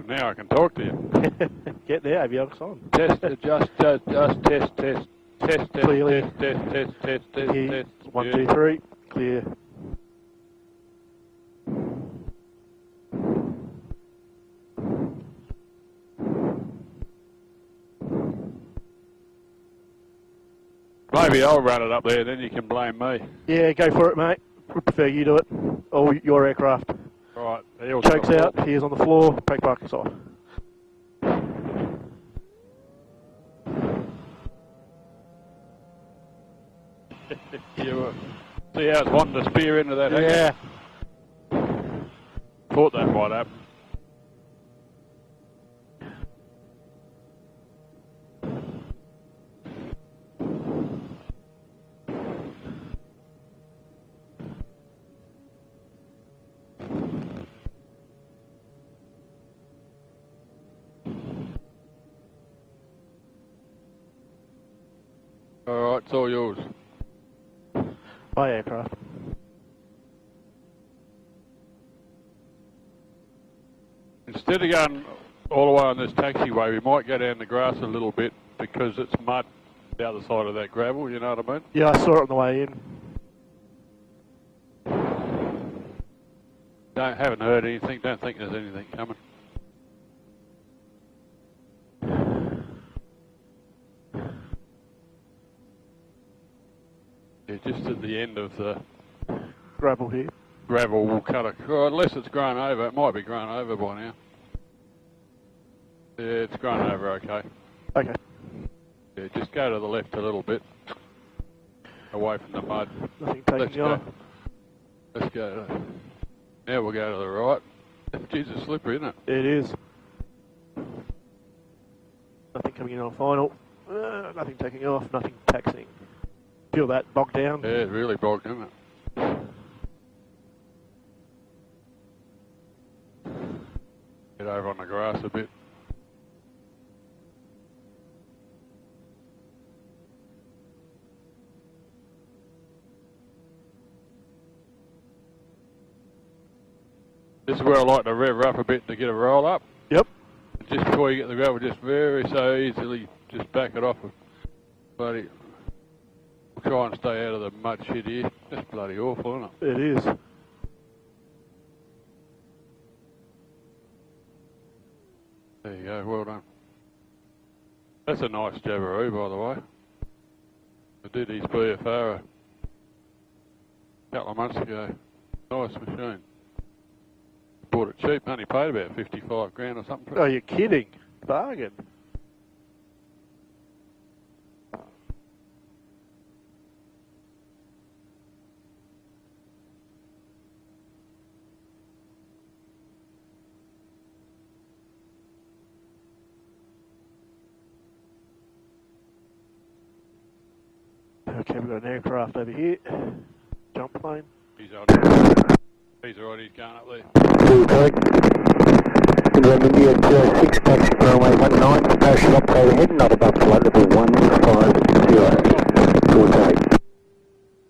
now I can talk to you. Get the avionics on. Test, adjust, test. Clearly. Test. 1, 2, 3. Clear. Maybe I'll run it up there, then you can blame me. Yeah, go for it, mate. Would prefer you do it. Or your aircraft. Right. Chokes out, ears on the floor, brake parking's off. You see how it's wanting to spear into that hangar? Yeah. Thought that might happen. All right, it's all yours. My aircraft. Instead of going all the way on this taxiway, we might go down the grass a little bit because it's mud the other side of that gravel, you know what I mean? Yeah, I saw it on the way in. Haven't heard anything, don't think there's anything coming. Yeah, just at the end of the Gravel here. gravel will cut across, unless it's grown over. It might be grown over by now. Yeah, it's grown over okay. Okay. Yeah, just go to the left a little bit, away from the mud. Nothing taking you off. Let's go. Now we'll go to the right. Geez, it's slippery, isn't it? It is. Nothing coming in on final. Nothing taking off, nothing taxiing. Feel that bogged down? Yeah, it's really bogged, isn't it? Get over on the grass a bit. This is where I like to rev up a bit to get a roll up. Yep. Just before you get the gravel, just so easily just back it off. Bloody, we'll try and stay out of the mud shit here. That's bloody awful, isn't it? It is. There you go, well done. That's a nice Jabaroo, by the way. I did his BFR a couple of months ago. Nice machine. Bought it cheap, only paid about 55 grand or something for it. Oh, you're kidding. Bargain. Okay, we've got an aircraft over here. Jump plane. He's on. He's alreght, he's going up there. Inland India 6 taxi runway 19, parachute up overhead, not above flight level 150.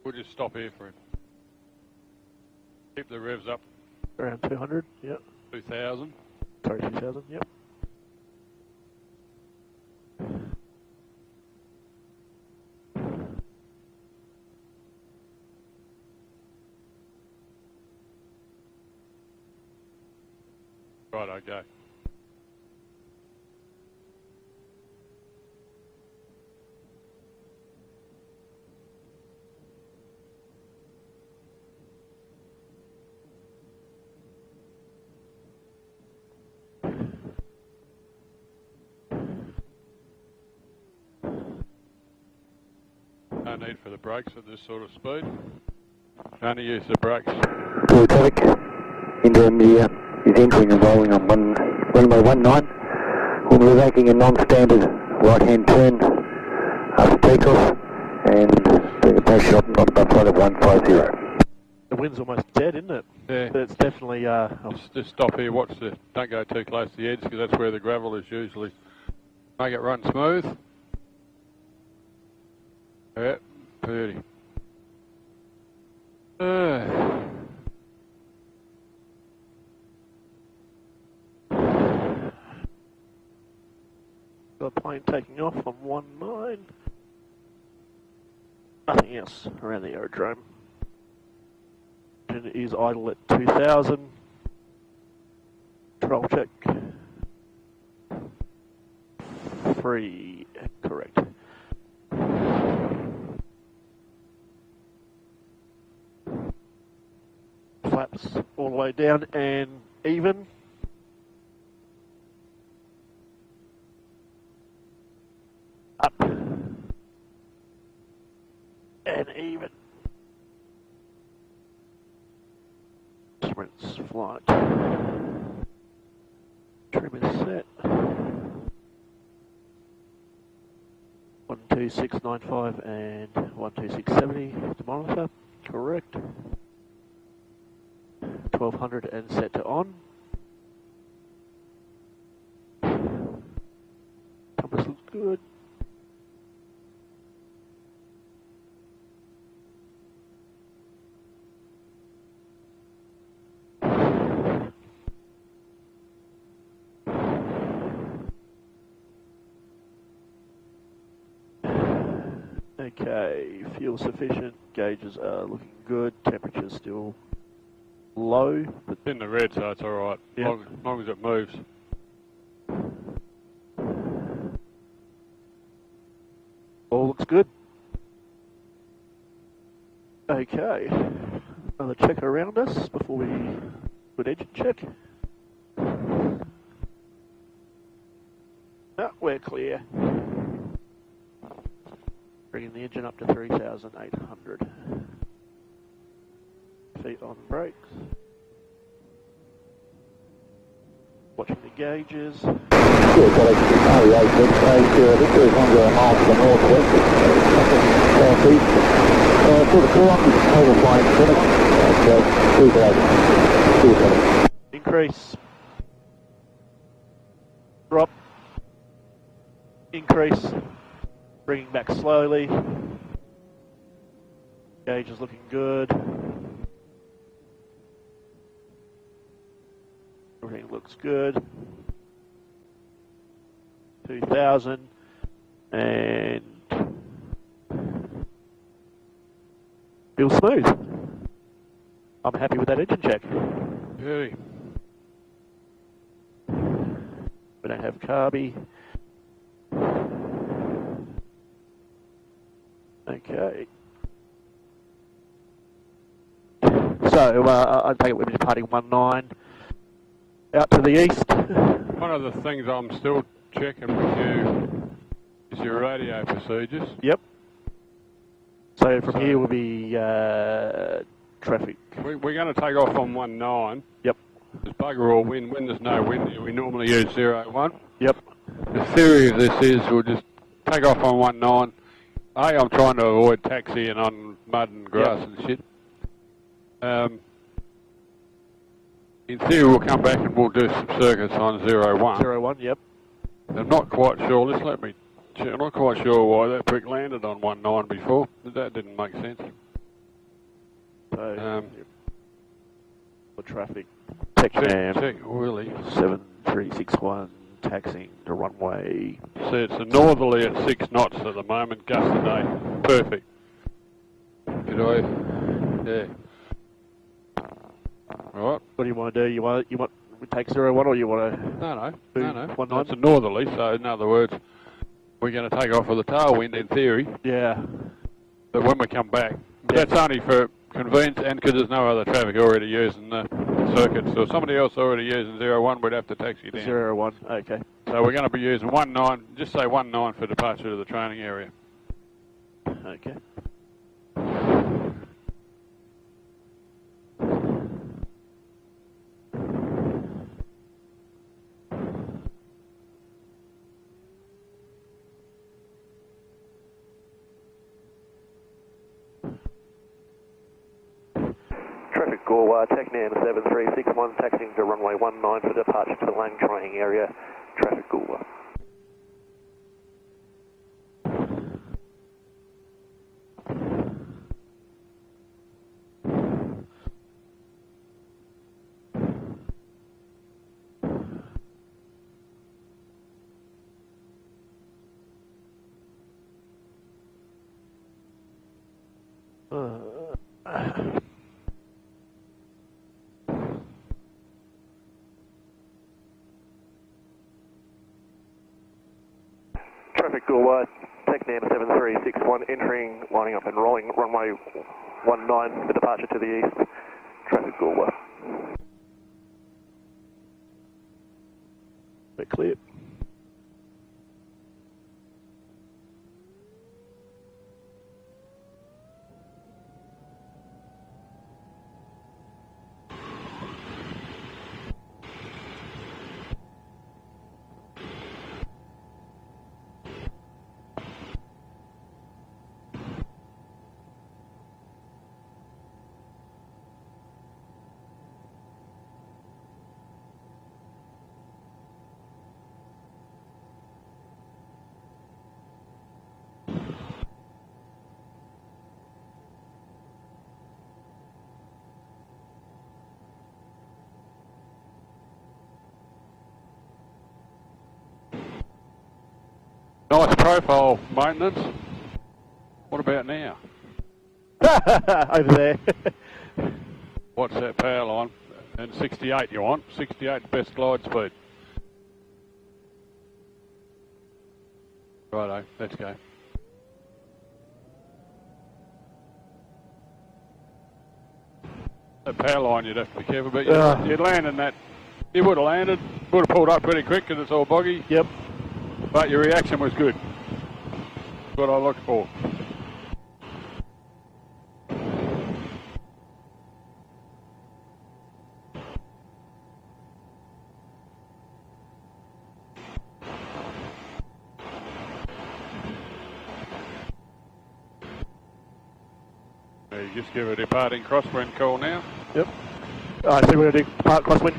We'll just stop here for him. Keep the revs up. Around 200, yep. 2000. Sorry, 2000, yep. Right, okay. No need for the brakes at this sort of speed. Only use the brakes. Traffic, India is entering and rolling on runway 19. We'll be making a non-standard right-hand turn after takeoff and doing a parachute up not above flight of 150. The wind's almost dead, isn't it? Yeah. But it's definitely... Just stop here, watch the... Don't go too close to the edge because that's where the gravel is usually. Make it run smooth. Yeah, pretty. Got a plane taking off on 19. Nothing else around the aerodrome. Engine is idle at 2000. Control check. 3, correct. Flaps all the way down and even. Up. And even. Sprints flight. Trim is set. 12695 and 12670 to monitor, correct. 1200 and set to on. Compass looks good. Okay, fuel sufficient, gauges are looking good, temperature's still low. But It's in the red, so it's alright, Yep. as long as it moves. All looks good. Okay, another check around us before we do an engine check. No, we're clear. Bringing the engine up to 3,800. Feet on brakes. Watching the gauges. Good, got a RE86, Victory Honda a mile to the northwest, southeast. For the kilometres, total flying finished, 2,000. Increase. Drop. Increase. Bringing back slowly. Gauge is looking good. Everything looks good. 2,000 and feels smooth. I'm happy with that engine check. Beauty. We don't have carby. Okay. So I take it we're departing 19 out to the east. One of the things I'm still checking with you is your radio procedures. Yep. So from here will be traffic. We're going to take off on 19. Yep. There's bugger all wind. When there's no wind, we normally use 01. Yep. The theory of this is we'll just take off on 19. I'm trying to avoid taxiing on mud and grass and shit. In theory, we'll come back and we'll do some circuits on 01. 01, yep. I'm not quite sure. Just let me check. I'm not quite sure why that prick landed on 19 before. That didn't make sense. So, for traffic, TECNAM check Willie. 7361, taxiing to runway. See, it's a northerly at 6 knots at the moment, gust a day. Perfect. Good eye. Yeah. Right. What do you want to do? You want we take 01 or you want to? No. Do 19? It's a northerly, so in other words, we're going to take off with a tailwind in theory. Yeah. But when we come back, but that's only for convenience and because there's no other traffic already using the circuit. So if somebody else already using 01, we'd have to taxi down. 01, okay. So we're going to be using 19, just say 19 for departure to the training area. Okay. Traffic Goolwa, TECNAM 7361, taxiing to runway 19 for departure to the Lang training area. Traffic Goolwa. Traffic Goolwa, TECNAM 7361, entering, lining up and rolling runway 19 for departure to the east. Traffic Goolwa. Bit clear. Nice profile maintenance. What about now? Over there. What's that power line? And 68 you want? 68 best glide speed. Righto, let's go. That power line you'd have to be careful, but you'd land in that. You would have landed, would have pulled up pretty quick because it's all boggy. Yep. But your reaction was good. That's what I looked for. You just give a departing crosswind call now. Yep. Alright, so we're going to do depart crosswind.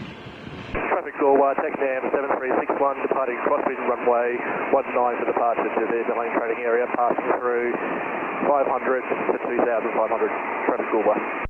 Traffic Goolwa, TECNAM 7361, departing crosswind runway 19 for departure to the lane training area, passing through 500 to 2500. Traffic Goolwa.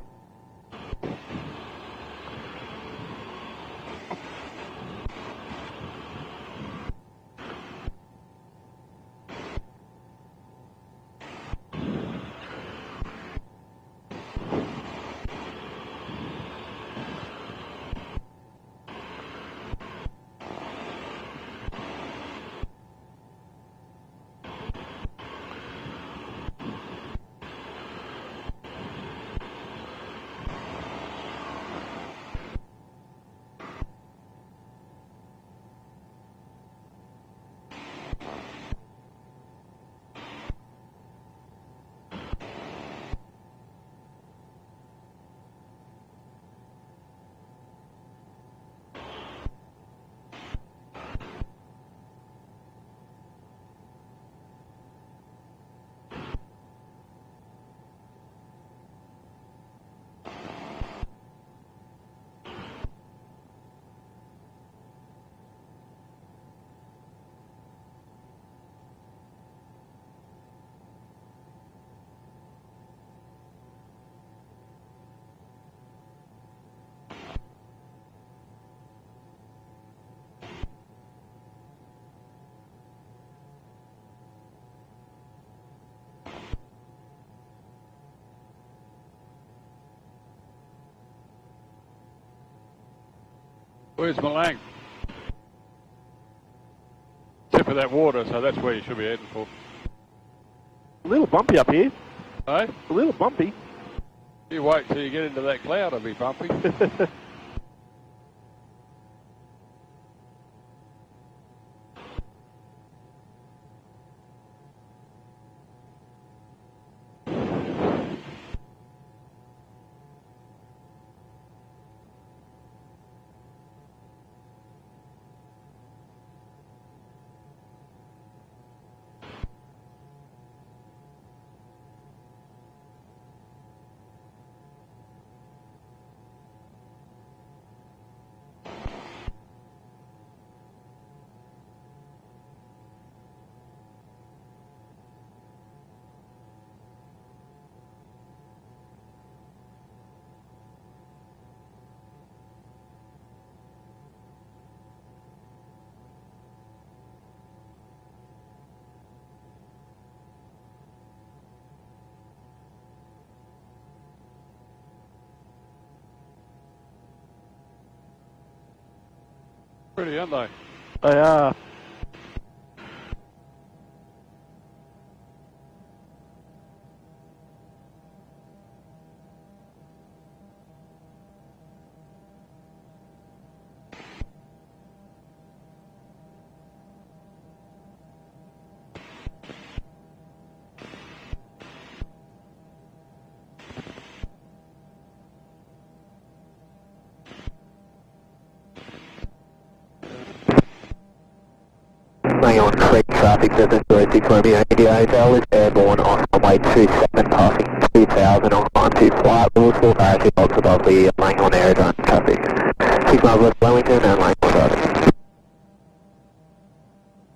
Where's Malang? Tip of that water, so that's where you should be heading for. A little bumpy up here. Hey? A little bumpy. You wait till you get into that cloud, it'll be bumpy. Pretty, aren't they? They are. Laying on street traffic 736 Romeo India Hotel is airborne on runway 27 passing 2000 on climb to flight rules for parachute box above the laying on aerodrome traffic. 6 miles west Wellington and laying on driving.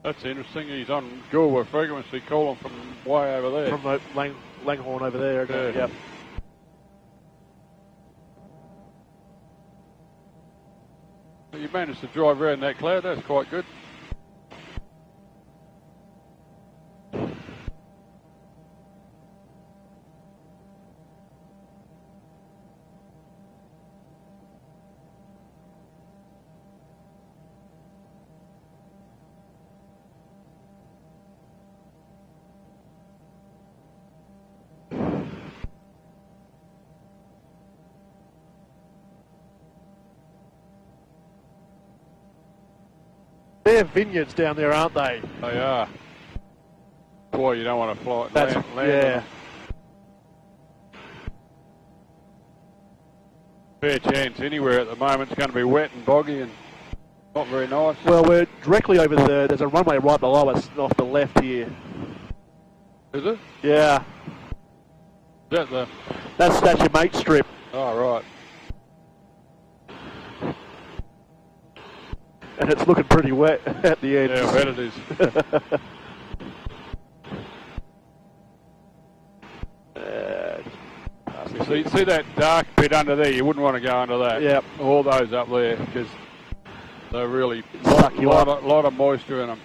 That's interesting. He's on Goolwa frequency calling from way over there. From the Langhorne over there. Yeah. Yep. You managed to drive around that cloud. That's quite good. They're vineyards down there, aren't they? They are. Boy, you don't want to fly. That's, land yeah. Fair chance anywhere at the moment. It's going to be wet and boggy and not very nice. Well, we're directly over there's a runway right below us off the left here. Is it? Yeah. Is that the... That's your mate strip. Oh, right. And it's looking pretty wet at the end. Yeah, I bet it is. See that dark bit under there? You wouldn't want to go under that. Yep. All those up there because they're really Suck you up. lot of moisture in them.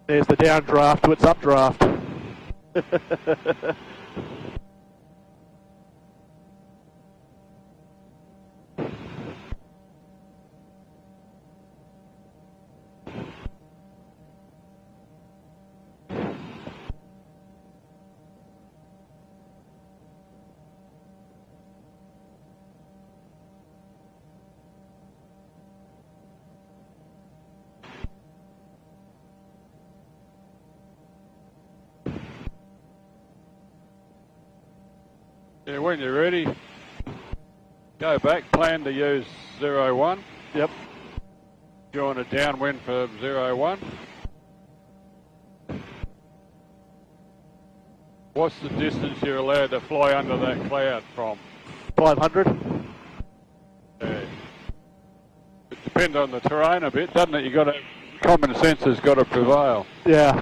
There's the downdraft to its updraft. Yeah, when you're ready, go back, plan to use 01. Yep. Join a downwind for 01. What's the distance you're allowed to fly under that cloud from? 500. Yeah. It depends on the terrain a bit, doesn't it? You got to, common sense has got to prevail. Yeah.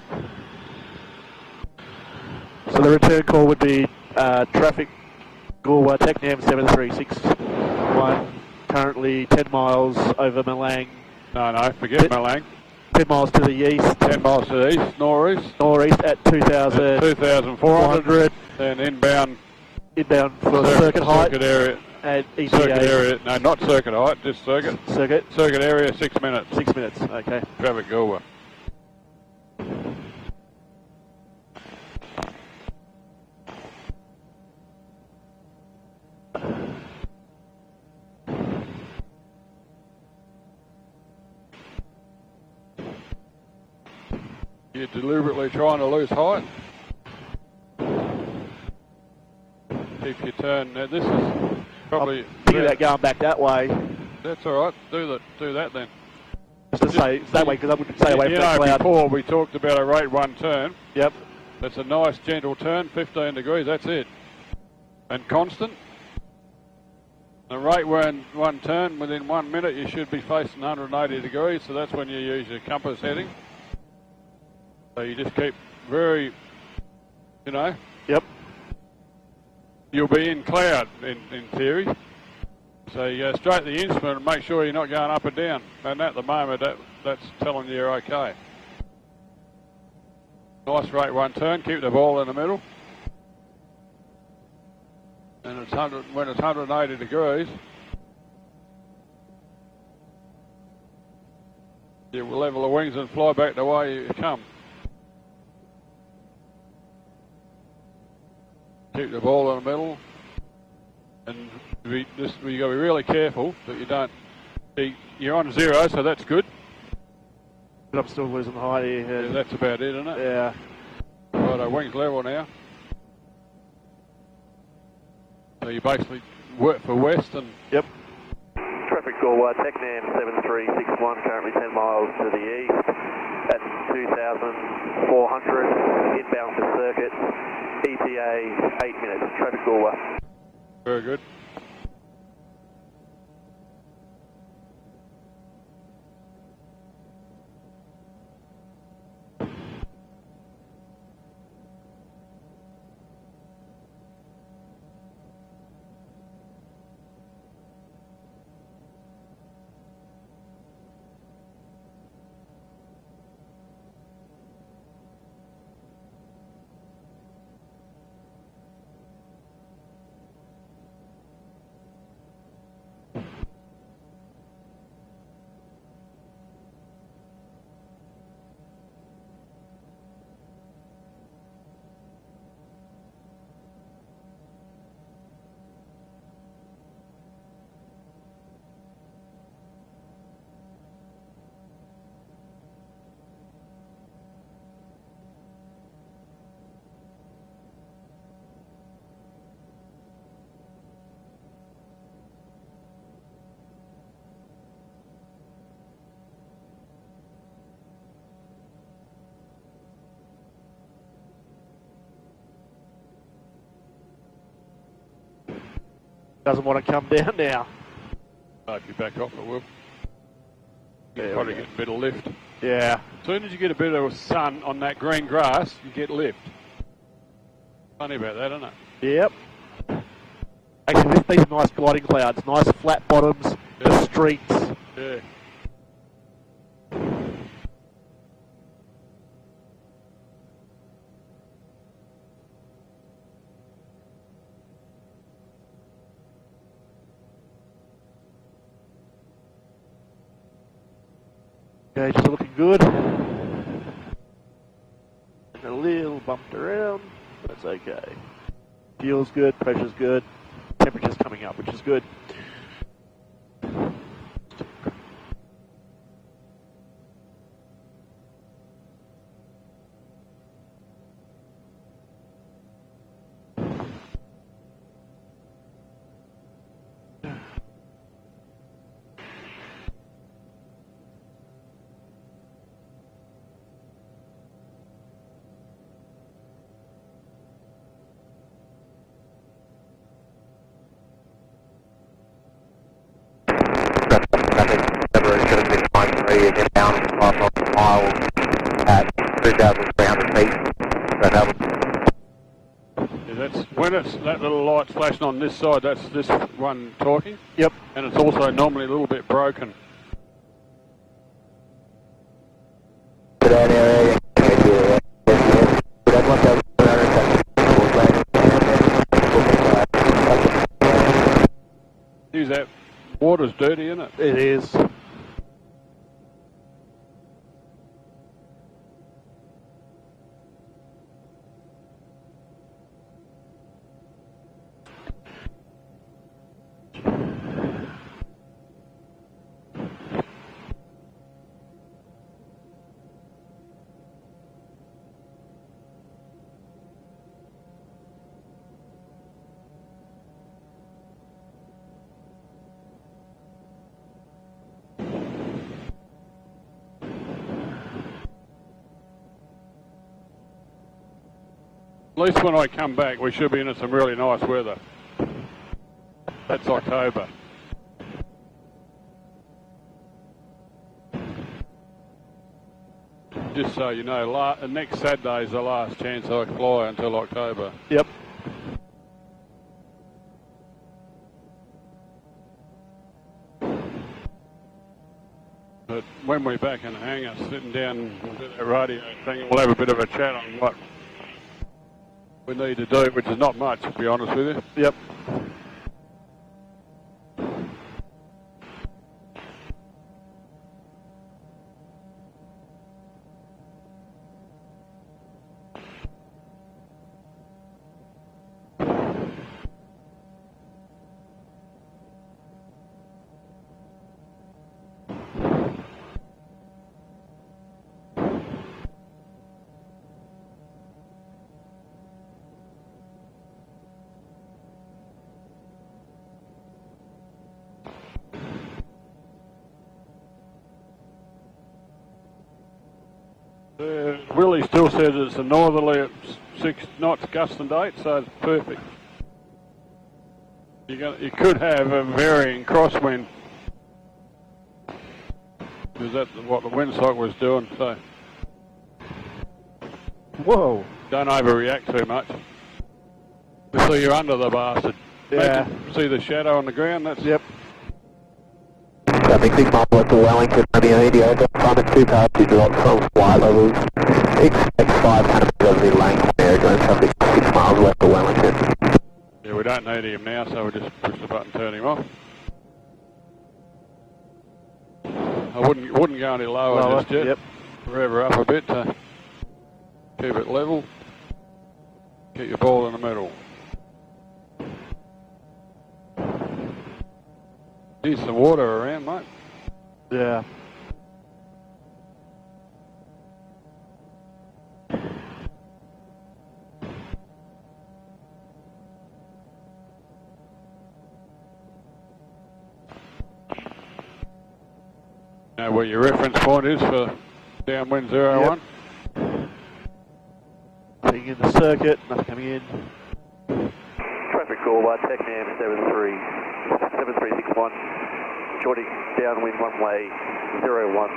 So the return call would be traffic Goolwa TECNAM 7361, currently 10 miles over Malang. No, forget Malang. 10 miles to the east. 10 miles to the east, northeast. Northeast at 2,400. Then inbound. Inbound for circuit height. Circuit area. And ETA. Circuit area, no, not circuit height, just circuit. Circuit. Circuit area, 6 minutes. 6 minutes, okay. Traffic Goolwa. You're deliberately trying to lose height. Keep your turn. Now this is probably... Thinking about going back that way. That's all right. Do that then. Just to say, it's that way, because I wouldn't stay away from that cloud. Before we talked about a rate 1 turn. Yep. That's a nice gentle turn, 15 degrees, that's it. And constant. The rate one turn, within 1 minute you should be facing 180 degrees, so that's when you use your compass heading. So you just keep very, you know. Yep. You'll be in cloud in theory. So you go straight to the instrument and make sure you're not going up and down. And at the moment that's telling you you're okay. Nice rate one turn, keep the ball in the middle. And it's when it's 180 degrees, you will level the wings and fly back the way you come. Keep the ball in the middle, and you've got to be really careful that you don't. You're on zero, so that's good. But I'm still losing height here. Yeah, that's about it, isn't it? Yeah. Right, our wings level now. So you basically work for west and... Yep. Traffic Goolwa, TECNAM 7361, currently 10 miles to the east at 2,400, inbound to circuit, ETA 8 minutes, traffic Goolwa. Very good. Doesn't want to come down now. If you back off, it will. Yeah, Probably get a bit of lift. Yeah. As soon as you get a bit of sun on that green grass, you get lift. Funny about that, isn't it? Yep. Actually, these are nice gliding clouds. Nice flat bottoms, Yeah. the streets. Yeah. Gauges are looking good. And a little bumped around. That's okay. Fuel's good, pressure's good, temperature's coming up, which is good. Inbound 5 miles at 2,300 feet. Yeah, that's when it's that little light's flashing on this side. That's this one talking. Yep. And it's also normally a little bit broken. Use that. Water's dirty, isn't it? It is. At least when I come back, we should be in some really nice weather. That's October. just so you know, next Saturday is the last chance I fly until October. Yep. But when we're back in the hangar, sitting down with that radio thing, we'll have a bit of a chat on what we need to do, which is not much, to be honest with you. Yep. Willie still says it's a northerly at 6 knots gust and date, so it's perfect. You could have a varying crosswind, because that's what the windsock was doing, so Whoa. don't overreact too much. So you're under the bastard. Yeah. See the shadow on the ground? That's Yep. Traffic 6 miles west of Wellington, Romeo India, time at 2 cars, 2 drops from flight levels. Expect 500 over the lane clear, going traffic 6 miles west of Wellington. Yeah, we don't need him now, so we'll just push the button, turn him off. I wouldn't go any lower just yet. Yep. Rev her up a bit to keep it level. Get your ball in the middle. There's some water around, mate. Yeah. Know where your reference point is for downwind 01? Yep. Being in the circuit, nothing coming in. Traffic Goolwa, TECNAM 7361, shorting downwind runway 01,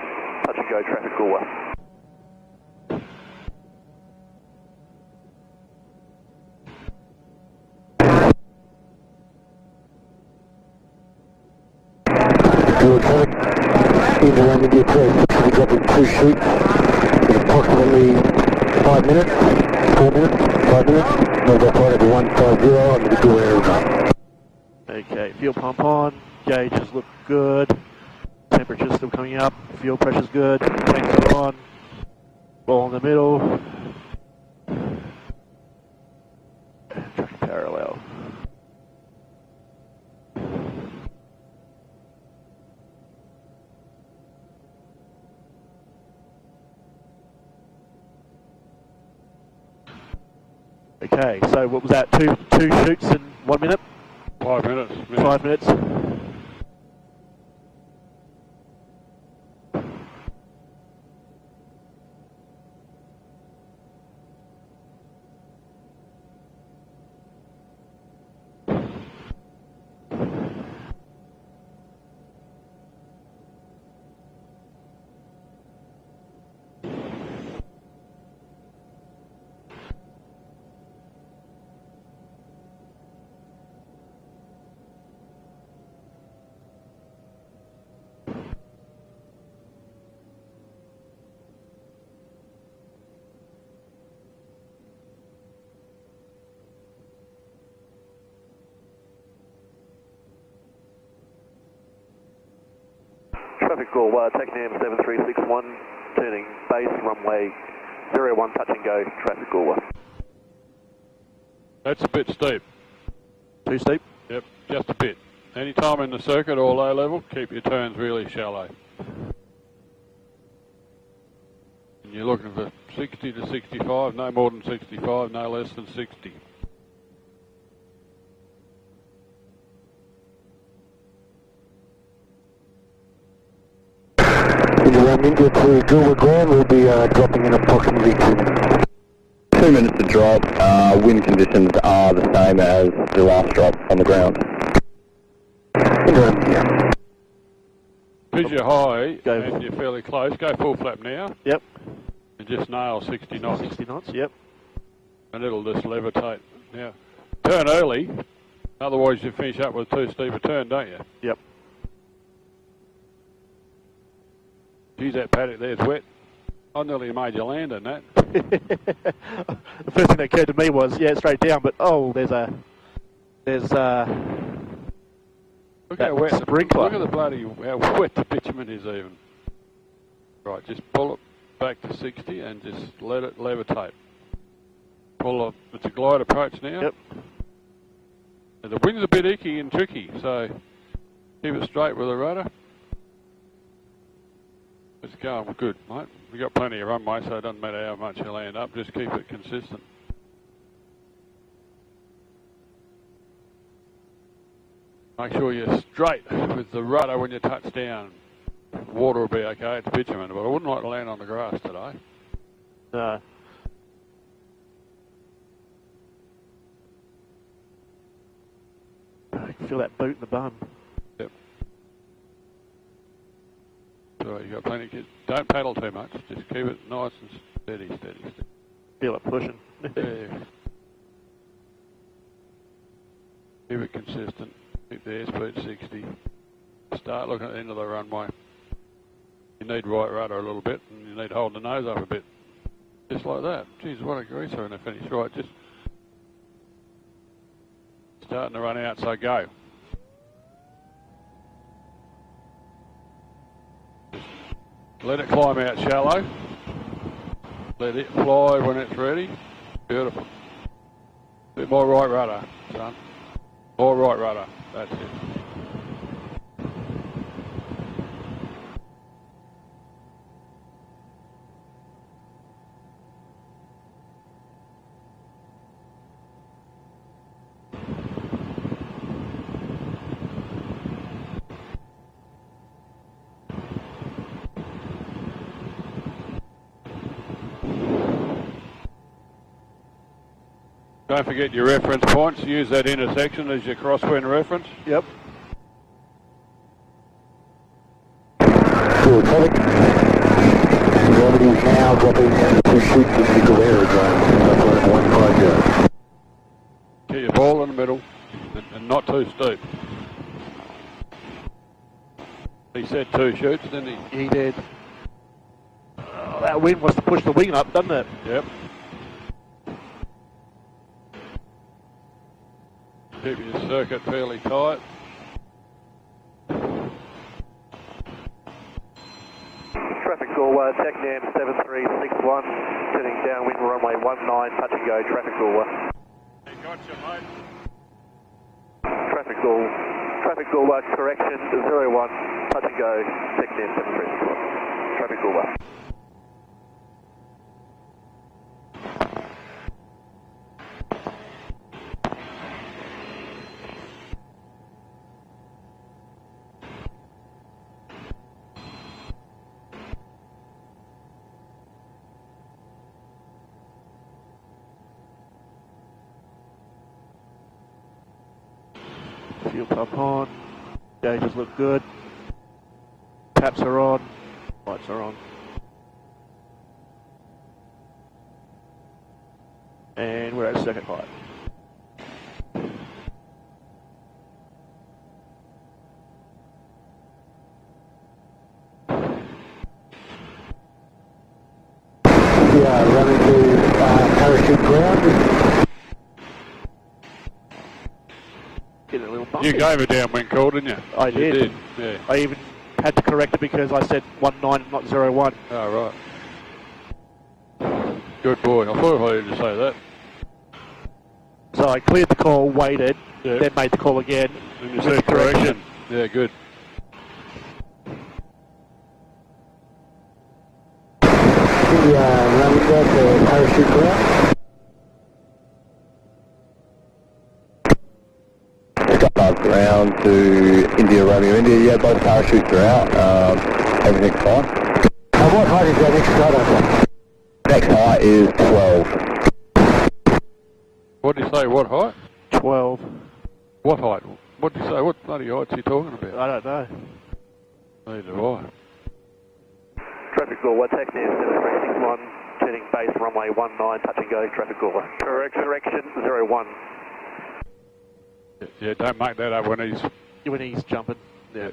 touch and go traffic Goolwa. Good traffic. Into around India 36, we got the 2 sheets in approximately 5 minutes, 4 minutes, 5 minutes. Move that flight over 150 under the Goolwa aerodrome. Okay, fuel pump on, gauges look good, temperature's still coming up, fuel pressure's good, tanks are on, ball in the middle, tracking parallel. Okay, so what was that, two shoots in 1 minute? 5 minutes. 5 minutes. Traffic Goolwa, TECNAM 7361, turning base runway 01, touch and go traffic Goolwa. That's a bit steep. Too steep? Yep, just a bit. Any time in the circuit or low level, keep your turns really shallow. And you're looking for 60 to 65, no more than 65, no less than 60. Around India to Goolwa ground, we'll be dropping in approximately 2 minutes. 2 minutes to drop. Wind conditions are the same as the last drop on the ground. Around India. Because you're high and you're fairly close, go full flap now. Yep. just nail 60 knots. 60 knots, yep. And it'll just levitate. Now, turn early, otherwise you finish up with too steep a turn, don't you? Yep. Geez, that paddock there's wet. I nearly made you land in that. The first thing that occurred to me was, yeah, straight down, but oh, there's Look how wet sprinkler. Look at the bloody, how wet the bitumen is even. Right, just pull it back to 60 and just let it levitate. Pull up, it's a glide approach now. Yep. And the wind's a bit icky and tricky, so keep it straight with the rudder. It's going good, mate. We've got plenty of runway, so it doesn't matter how much you land up, just keep it consistent. Make sure you're straight with the rudder when you touch down. Water will be okay, it's bitumen, but I wouldn't like to land on the grass today. No. I can feel that boot in the bum. Yep. So you got plenty of kids. Don't paddle too much, just keep it nice and steady. Feel it pushing. Yeah. Keep it consistent. Keep the airspeed 60. Start looking at the end of the runway. You need right rudder a little bit, and you need to hold the nose up a bit. Just like that. Geez, what a greaser in the finish. Right, just starting to run out, so go. Just let it climb out shallow. Let it fly when it's ready. Beautiful. Bit more right rudder, son. More right rudder. That's it. Don't forget your reference points. Use that intersection as your crosswind reference. Yep. Good traffic. Gravity's now dropping 2 shoots into the aerodrome. 150. Get your ball in the middle and not too steep. He said 2 shoots, didn't he? He did. Oh, that wind wants to push the wing up, doesn't it? Yep. Keep your circuit fairly tight. Traffic Goolwa, TECNAM 7361, turning downwind runway 19, touch and go, traffic Goolwa. Hey, gotcha, mate. Traffic Goolwa, correction 01, touch and go, TECNAM 7361, traffic Goolwa. Fuel pump on. Gauges look good. Taps are on. Lights are on. And we're at second height. Yeah, running to parachute ground. Getting a little bumpy. You gave a downwind call, didn't you? I did. You did, yeah. I even had to correct it because I said 19, not 01. Oh, right. Good boy. I thought I heard you say that. So I cleared the call, waited, Yeah. then made the call again. And you with said the correction. Yeah, good. Yeah, running back to parachute ground. Skydive ground to India, Romeo, India. Yeah, both parachutes are out. Everything's fine. What height is that next skydive? Next height is 12. What did you say? What height? 12. What height? What did you say? What bloody heights are you talking about? I don't know. Neither do I. Traffic Goolwa, TECNAM 7361, heading base runway 19, touch and go, traffic Goolwa. Correction 01. Yeah, don't make that up when he's jumping. Yeah.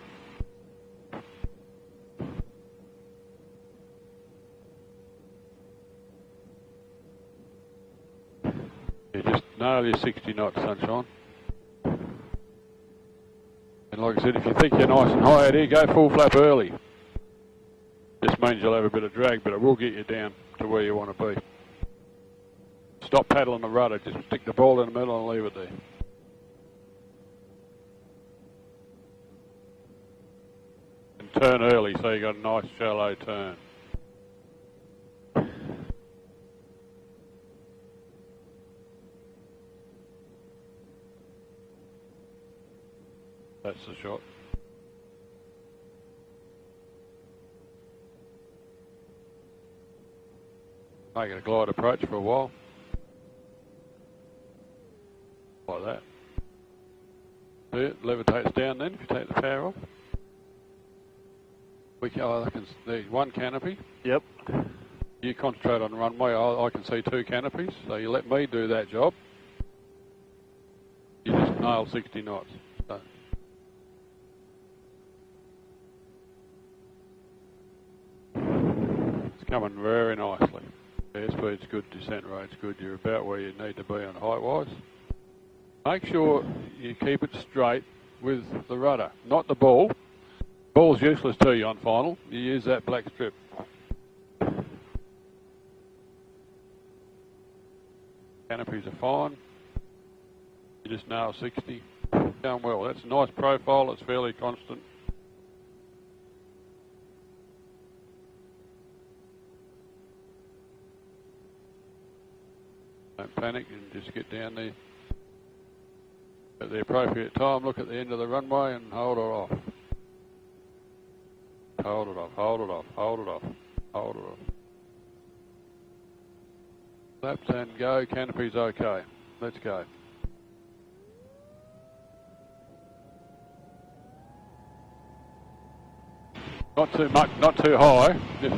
You just nail your 60 knots, sunshine. And like I said, if you think you're nice and high out here, go full flap early. This means you'll have a bit of drag, but it will get you down to where you want to be. Stop paddling the rudder, just stick the ball in the middle and leave it there. And turn early so you got a nice shallow turn. That's the shot. Make it a glide approach for a while. Like that. See it levitates down then if you take the power off. There's one canopy. Yep. You concentrate on the runway, I can see two canopies, so you let me do that job. You just nail 60 knots. So. It's coming very nicely. Airspeed's good, descent rate's good, you're about where you need to be on height-wise. Make sure you keep it straight with the rudder, not the ball. Ball's useless to you on final, you use that black strip. Canopies are fine, you just nail 60, going well. That's a nice profile, it's fairly constant. Don't panic and just get down there at the appropriate time. Look at the end of the runway and hold it off. Hold it off, hold it off, hold it off, hold it off. Flaps and go, canopy's okay. Let's go. Not too much, not too high. Just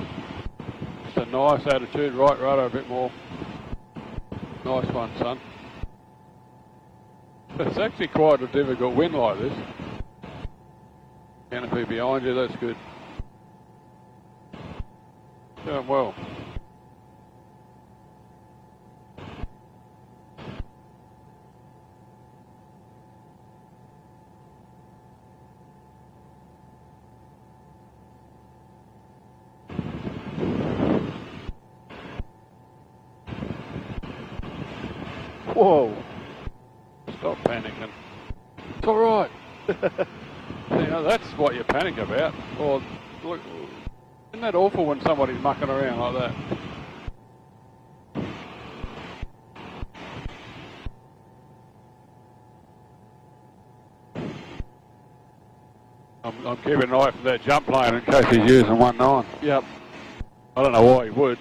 a nice attitude, right rudder a bit more. Nice one, son. It's actually quite a difficult wind like this. Canopy behind you, that's good. Doing well. Whoa. Stop panicking. It's all right. You know, that's what you panic about. Or, look, isn't that awful when somebody's mucking around like that? I'm keeping an eye for that jump plane in case he's using 1.9. Yep. I don't know why he would.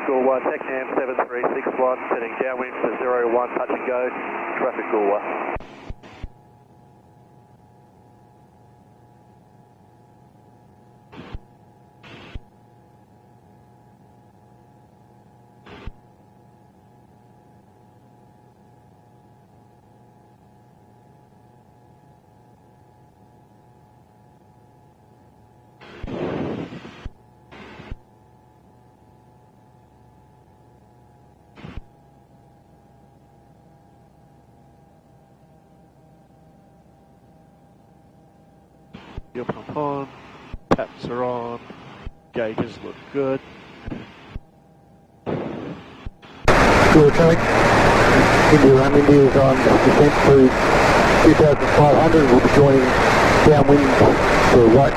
Goolwa, TECNAM 7361, heading downwind to 01, touch and go, traffic Goolwa. Fuel pump on, taps are on, gauges look good. Good traffic. India is on descent to 2,500. We'll be joining downwind to right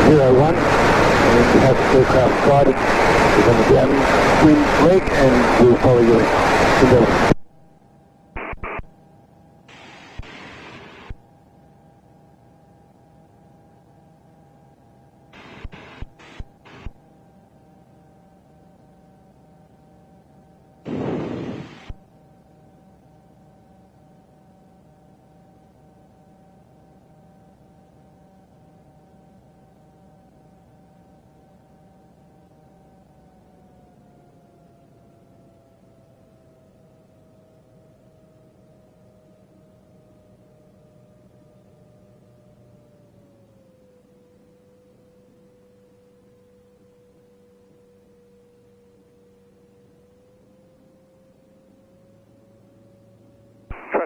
01. And we have aircraft guided. We're on the downwind leg and we'll follow your endeavour.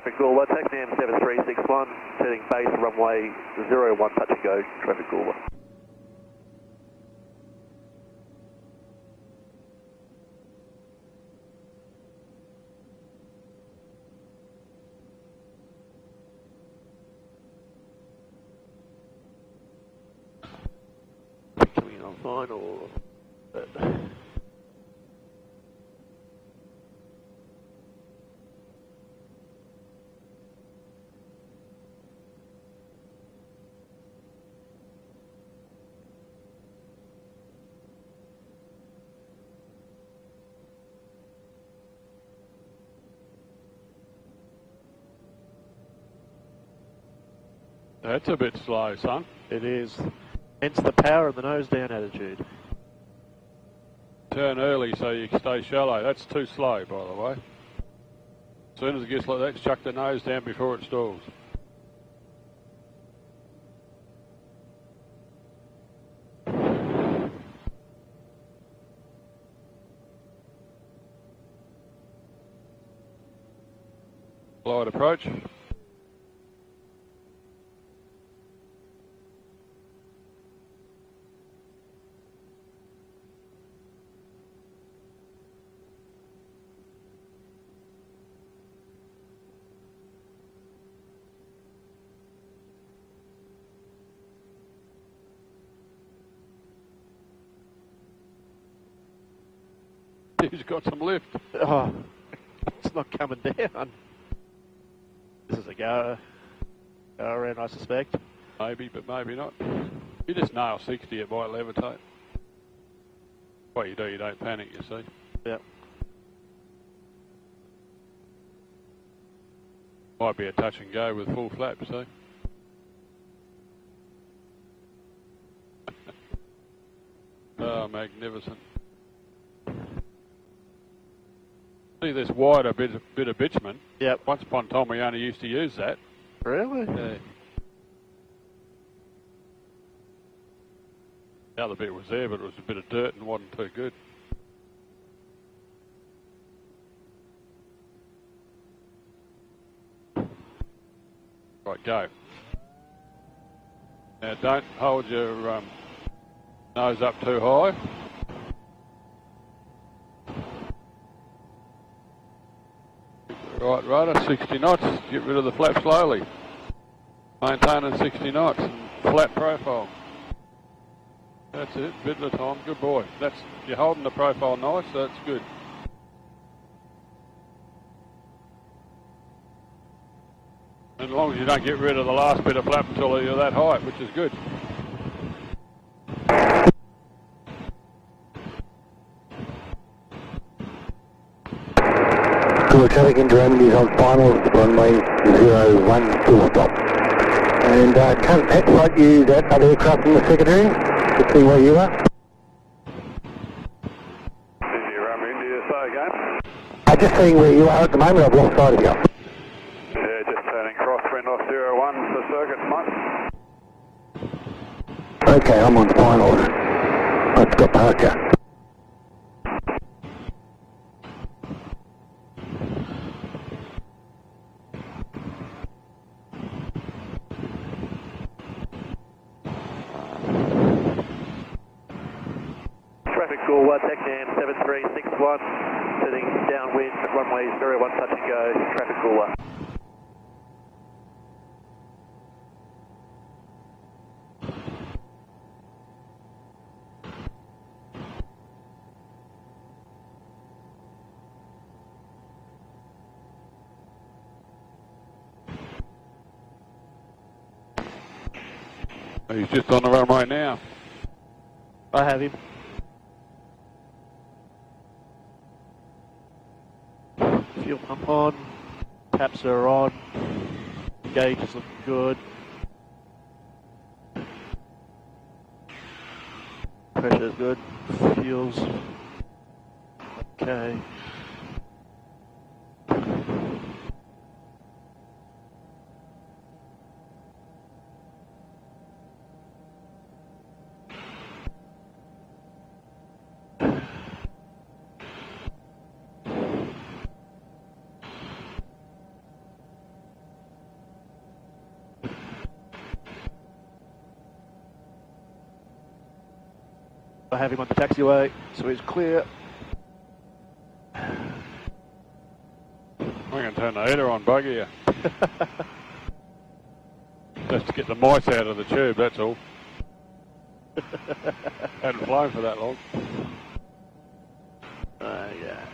Traffic Goolwa, TECNAM 7361, turning base runway 01, touch and go, traffic Goolwa. Coming on final. But That's a bit slow, son. it is. Hence the power of the nose down attitude. Turn early so you can stay shallow. That's too slow, by the way. As soon as it gets like that, chuck the nose down before it stalls. Glide approach. He's got some lift. Oh, it's not coming down. This is a go around, I suspect. Maybe, but maybe not. You just nail 60, it might levitate. What you do, you don't panic, you see. Yep. Might be a touch and go with full flap, see. Oh, magnificent. See this wider bit of bitumen. Yep. Once upon a time we only used to use that. Really? Yeah. The other bit was there, but it was a bit of dirt and wasn't too good. Right, go. Now don't hold your nose up too high. Right rudder, 60 knots, get rid of the flap slowly. Maintaining 60 knots and flat profile. That's it, bit at a time, good boy. You're holding the profile nice, so that's good. And as long as you don't get rid of the last bit of flap until you're that height, which is good. Goolwa traffic into Remedies on final, runway 01, full stop. And can't Pat flight you that other aircraft in the secondary to see where you are? India, Rama, India, say again. I'm just seeing where you are at the moment, I've lost sight of you. Yeah, just turning crosswind off 01 for circuit, mate. Okay, I'm on finals. Let's go departure. Traffic Goolwa, TECNAM 7361, turning downwind, runway 01, touch and go, traffic Goolwa. He's just on the runway now. I have him. Fuel pump on, taps are on, gauge is looking good. Pressure is good, fuels okay. I have him on the taxiway, so he's clear. I'm going to turn the heater on, bugger you. Just to get the mice out of the tube, that's all. Hadn't flown for that long. Yeah.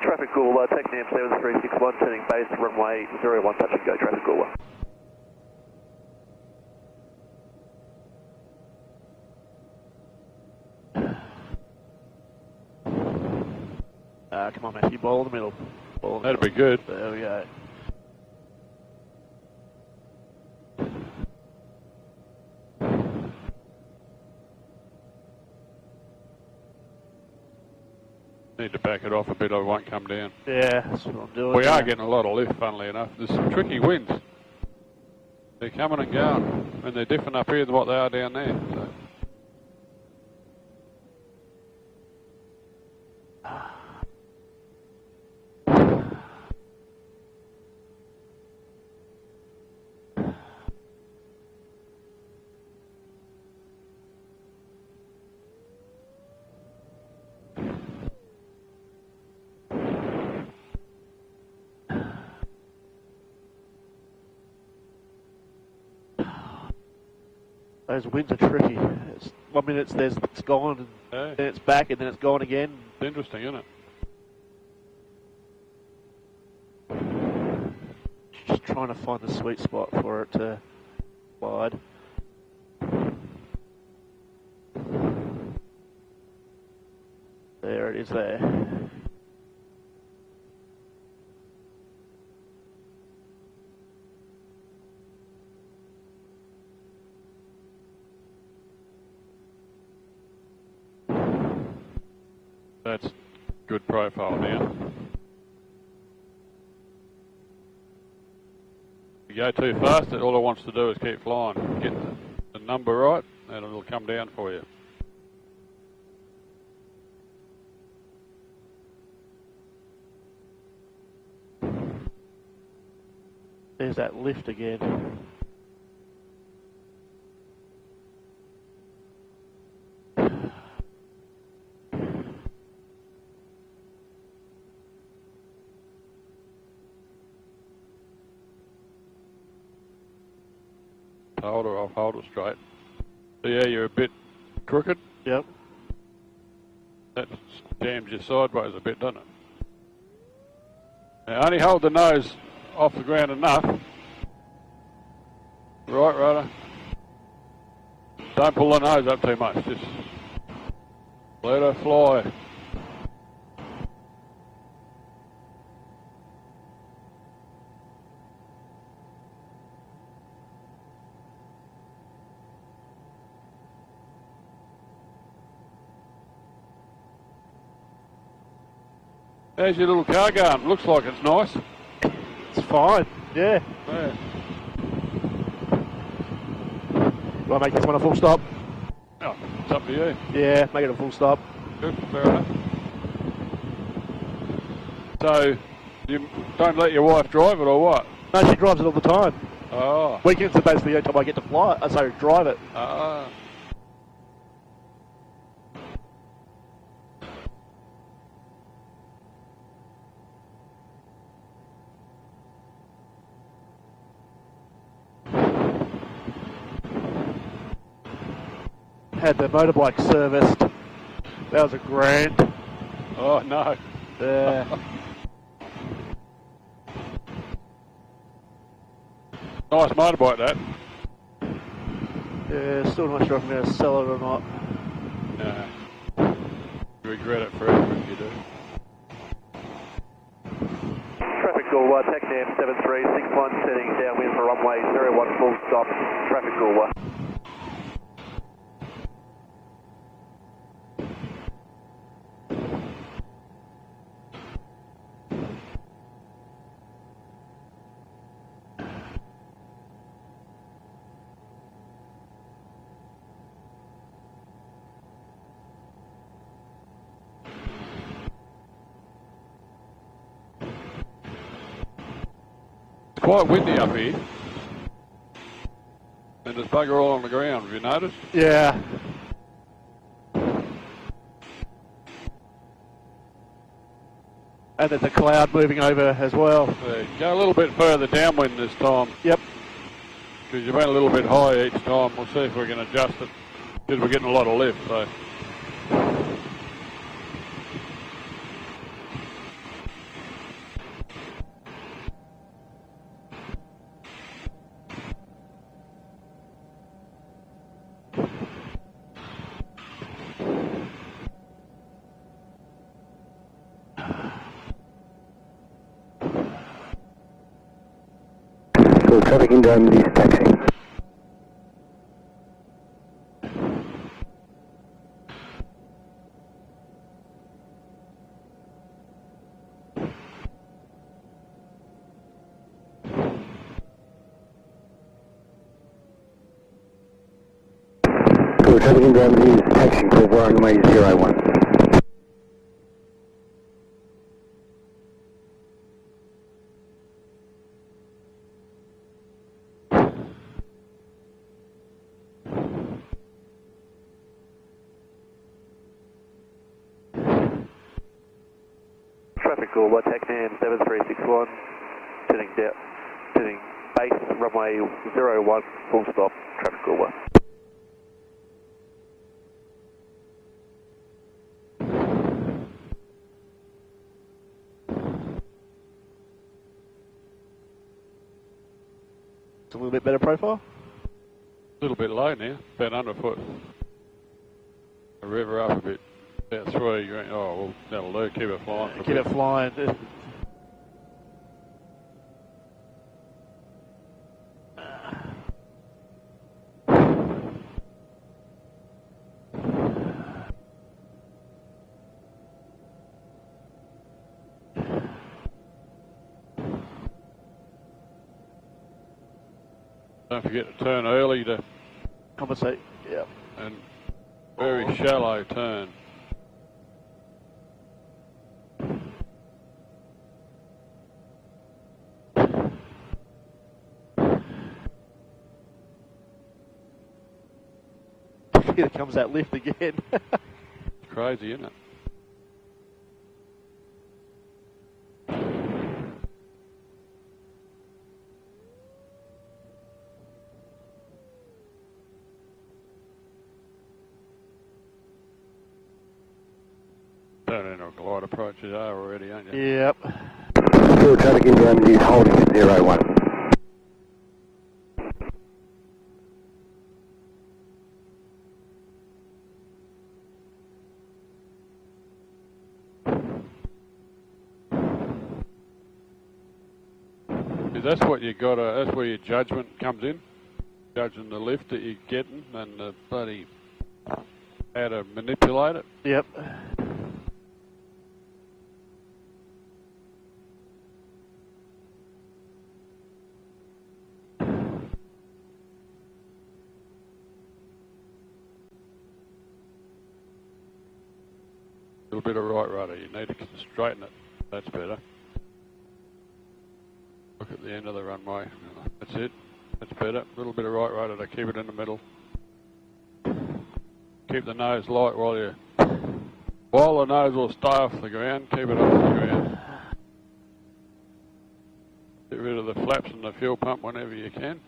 Traffic Goolwa, TECNAM 7361, turning base, runway 01, touch and go, traffic Goolwa. Come on, Matthew, ball in the middle. Ball in the That'd be middle. good. There we go. Need to back it off a bit or it won't come down. Yeah, that's what I'm doing. We are getting a lot of lift, funnily enough. There's some tricky winds. They're coming and going, and they're different up here than what they are down there. So. Those winds are tricky. It's, 1 minute it's gone, and Hey. then it's back, and then it's gone again. It's interesting, isn't it? Just trying to find the sweet spot for it to glide. There it is there. That's good profile now. If you go too fast, all it wants to do is keep flying. Get the number right, and it'll come down for you. There's that lift again. Hold her off, hold it straight. So yeah, you're a bit crooked. Yep. That jams you sideways a bit, doesn't it? Now only hold the nose off the ground enough. Right, rudder. Don't pull the nose up too much, just let her fly. How's your little car going? Looks like it's nice. It's fine. Yeah. Yeah. Do I make this one a full stop? Oh, it's up to you. Yeah, make it a full stop. Good, fair enough. So, you don't let your wife drive it or what? No, she drives it all the time. Oh. Weekends are basically the only time I get to fly it. So drive it. Ah. Had the motorbike serviced. That was a grand. Oh, no. Nice motorbike, that. Yeah, still not sure if I'm going to sell it or not. No. You regret it forever if you do. Traffic Goolwa, TECNAM 7361, setting downwind for runway 01, full stop, traffic Goolwa. quite windy up here. And there's bugger all on the ground, have you noticed? Yeah. And there's a cloud moving over as well. Yeah, go a little bit further downwind this time. Yep. Because you went a little bit high each time. We'll see if we can adjust it. Because we're getting a lot of lift, so. So traffic in Germany is taxiing. So traffic in Germany is taxiing for runway 01. Traffic Goolwa, TECNAM 7361, turning base, runway 01, full stop, traffic Goolwa. It's a little bit better profile. A little bit low now, about underfoot. The river up a bit. About 3 grand. Oh, well, that'll do. Keep it flying. For a Keep bit. it flying. Don't forget to turn early to, Compensate. Yep. and very shallow turn. Here comes that lift again. It's crazy, isn't it? Turning a glide approach you are already, aren't you? Yep. So traffic in Germany is holding at 01. That's what you got. That's where your judgment comes in, judging the lift that you're getting and the bloody how to manipulate it. Yep. A little bit of right rudder. You need to straighten it. That's better. Look at the end of the runway. That's it. That's better. A little bit of right rudder to keep it in the middle. Keep the nose light while the nose will stay off the ground, keep it off the ground. Get rid of the flaps and the fuel pump whenever you can.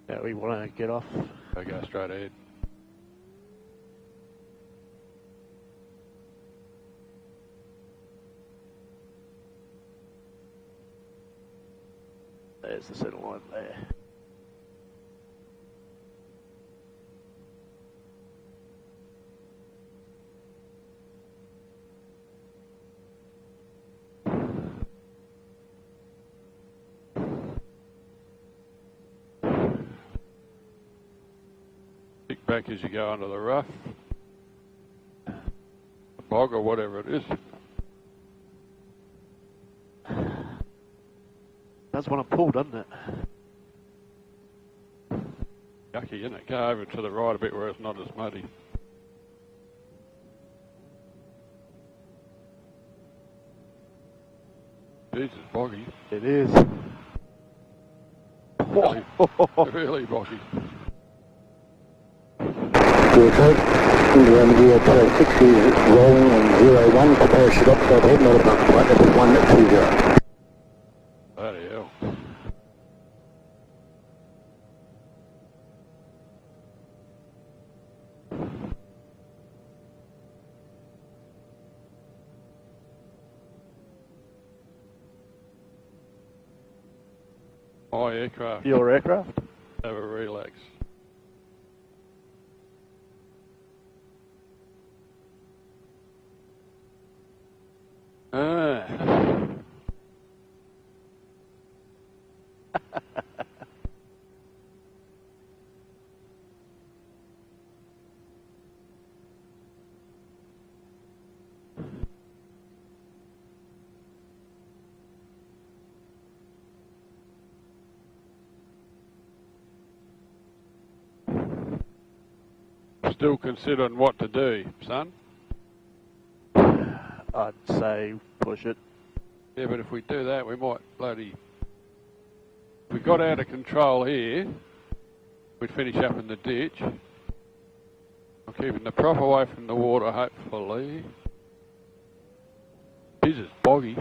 Yeah, we want to get off. So go straight ahead. There's the center line there. Kick back as you go under the rough, the bog or whatever it is. Does want to pull, doesn't it? Yucky, isn't it? Go over to the right a bit where it's not as muddy. Jesus, boggy. It is. Really, really boggy. India India 206 is rolling on 01 for parachute upside head, not above flight level 120. Bloody hell. My aircraft. Your aircraft? Have a relax. Still considering what to do, son. I'd say push it. Yeah, but if we do that, we might bloody... If we got out of control here, we'd finish up in the ditch. I'm keeping the prop away from the water, hopefully. This is boggy.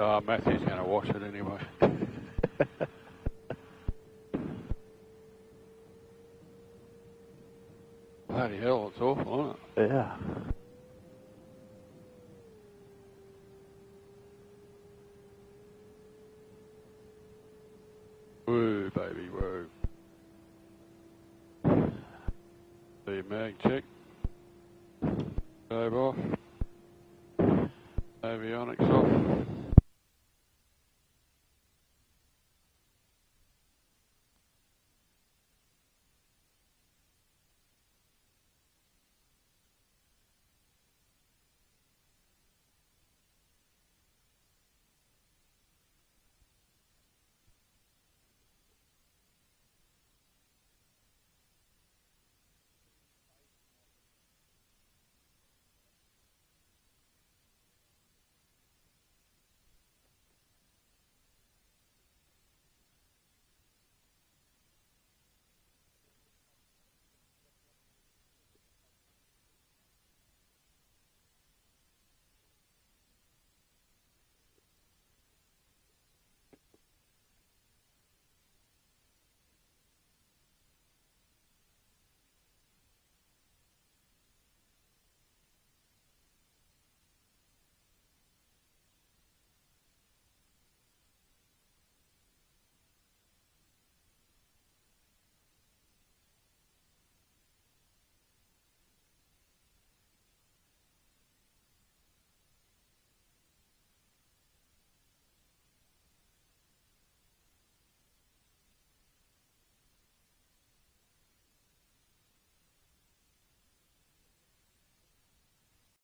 Oh, Matthew's going to wash it anyway. Bloody hell, it's awful, isn't it? Yeah. Woo, baby, woo. The mag check. Drive off.